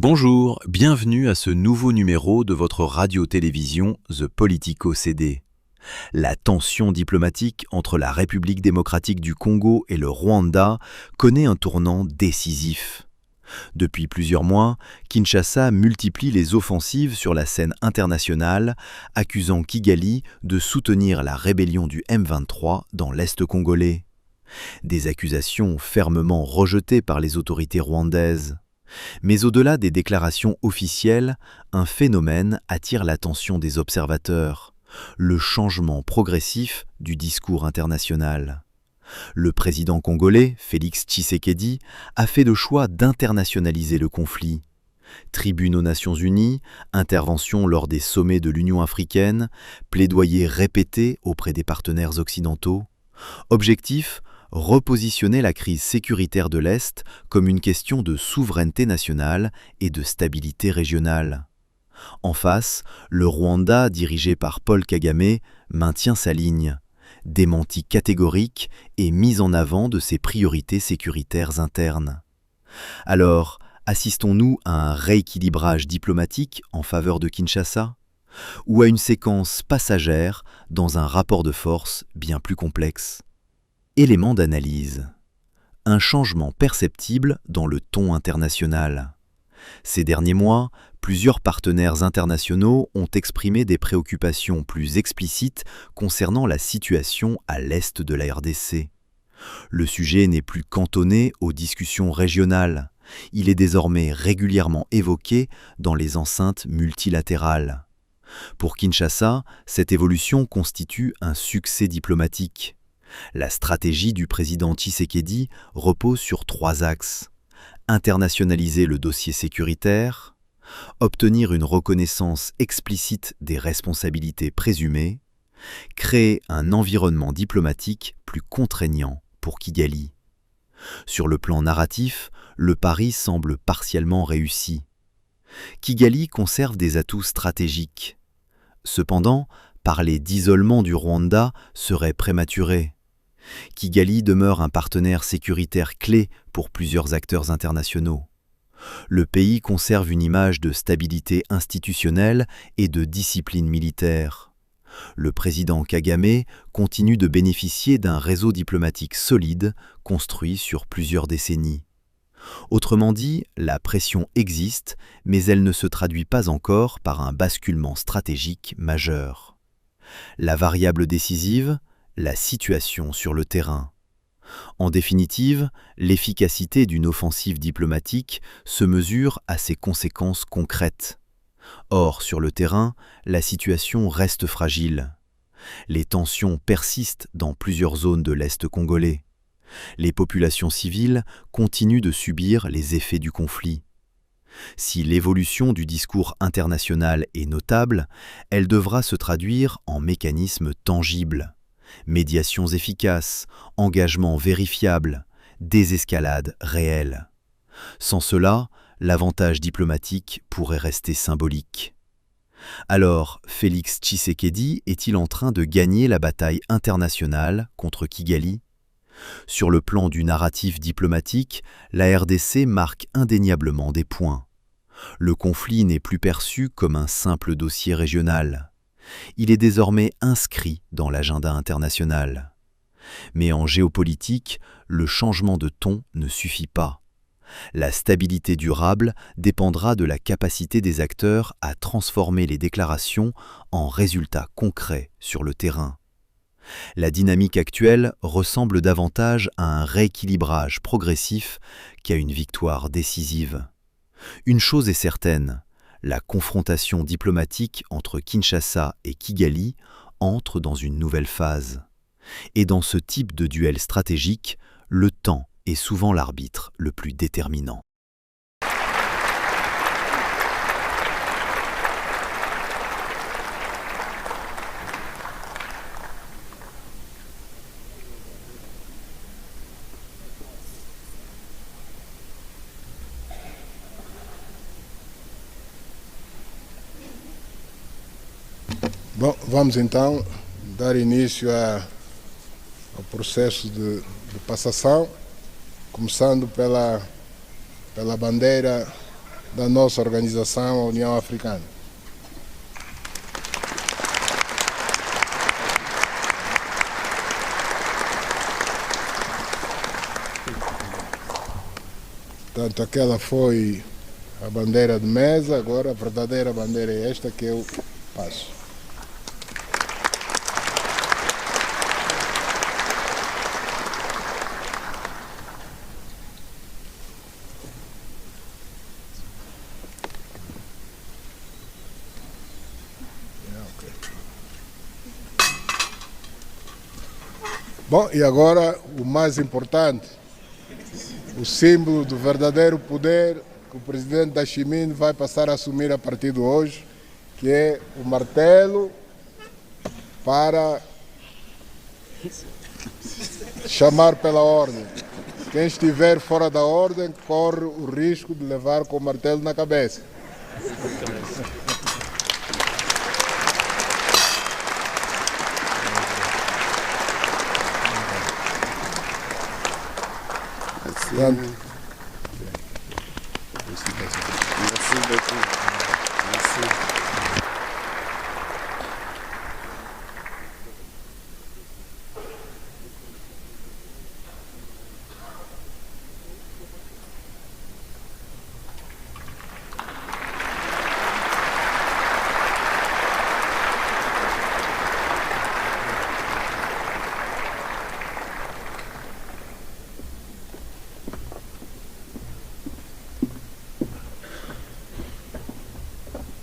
Bonjour, bienvenue à ce nouveau numéro de votre radio-télévision The Politico CD. La tension diplomatique entre la République démocratique du Congo et le Rwanda connaît un tournant décisif. Depuis plusieurs mois, Kinshasa multiplie les offensives sur la scène internationale, accusant Kigali de soutenir la rébellion du M23 dans l'Est congolais. Des accusations fermement rejetées par les autorités rwandaises. Mais au-delà des déclarations officielles, un phénomène attire l'attention des observateurs, le changement progressif du discours international. Le président congolais, Félix Tshisekedi, a fait le choix d'internationaliser le conflit. Tribune aux Nations Unies, intervention lors des sommets de l'Union africaine, plaidoyer répété auprès des partenaires occidentaux. Objectif : repositionner la crise sécuritaire de l'Est comme une question de souveraineté nationale et de stabilité régionale. En face, le Rwanda, dirigé par Paul Kagame, maintient sa ligne, démenti catégorique et mise en avant de ses priorités sécuritaires internes. Alors, assistons-nous à un rééquilibrage diplomatique en faveur de Kinshasa ? Ou à une séquence passagère dans un rapport de force bien plus complexe ? Élément d'analyse. Un changement perceptible dans le ton international. Ces derniers mois, plusieurs partenaires internationaux ont exprimé des préoccupations plus explicites concernant la situation à l'est de la RDC. Le sujet n'est plus cantonné aux discussions régionales. Il est désormais régulièrement évoqué dans les enceintes multilatérales. Pour Kinshasa, cette évolution constitue un succès diplomatique. La stratégie du président Tshisekedi repose sur 3 axes. Internationaliser le dossier sécuritaire, obtenir une reconnaissance explicite des responsabilités présumées, créer un environnement diplomatique plus contraignant pour Kigali. Sur le plan narratif, le pari semble partiellement réussi. Kigali conserve des atouts stratégiques. Cependant, parler d'isolement du Rwanda serait prématuré. Kigali demeure un partenaire sécuritaire clé pour plusieurs acteurs internationaux. Le pays conserve une image de stabilité institutionnelle et de discipline militaire. Le président Kagame continue de bénéficier d'un réseau diplomatique solide construit sur plusieurs décennies. Autrement dit, la pression existe, mais elle ne se traduit pas encore par un basculement stratégique majeur. La variable décisive, la situation sur le terrain. En définitive, l'efficacité d'une offensive diplomatique se mesure à ses conséquences concrètes. Or, sur le terrain, la situation reste fragile. Les tensions persistent dans plusieurs zones de l'Est congolais. Les populations civiles continuent de subir les effets du conflit. Si l'évolution du discours international est notable, elle devra se traduire en mécanismes tangibles. Médiations efficaces, engagements vérifiables, désescalade réelle. Sans cela, l'avantage diplomatique pourrait rester symbolique. Alors, Félix Tshisekedi est-il en train de gagner la bataille internationale contre Kigali ? Sur le plan du narratif diplomatique, la RDC marque indéniablement des points. Le conflit n'est plus perçu comme un simple dossier régional. Il est désormais inscrit dans l'agenda international. Mais en géopolitique, le changement de ton ne suffit pas. La stabilité durable dépendra de la capacité des acteurs à transformer les déclarations en résultats concrets sur le terrain. La dynamique actuelle ressemble davantage à un rééquilibrage progressif qu'à une victoire décisive. Une chose est certaine, la confrontation diplomatique entre Kinshasa et Kigali entre dans une nouvelle phase. Et dans ce type de duel stratégique, le temps est souvent l'arbitre le plus déterminant. Bom, vamos então dar início ao processo de passação, começando pela bandeira da nossa organização, a União Africana. Portanto, aquela foi a bandeira de mesa, agora a verdadeira bandeira é esta que eu passo. Bom, e agora o mais importante, o símbolo do verdadeiro poder que o presidente da Ximin vai passar a assumir a partir de hoje, que é o martelo para chamar pela ordem. Quem estiver fora da ordem corre o risco de levar com o martelo na cabeça. Portanto,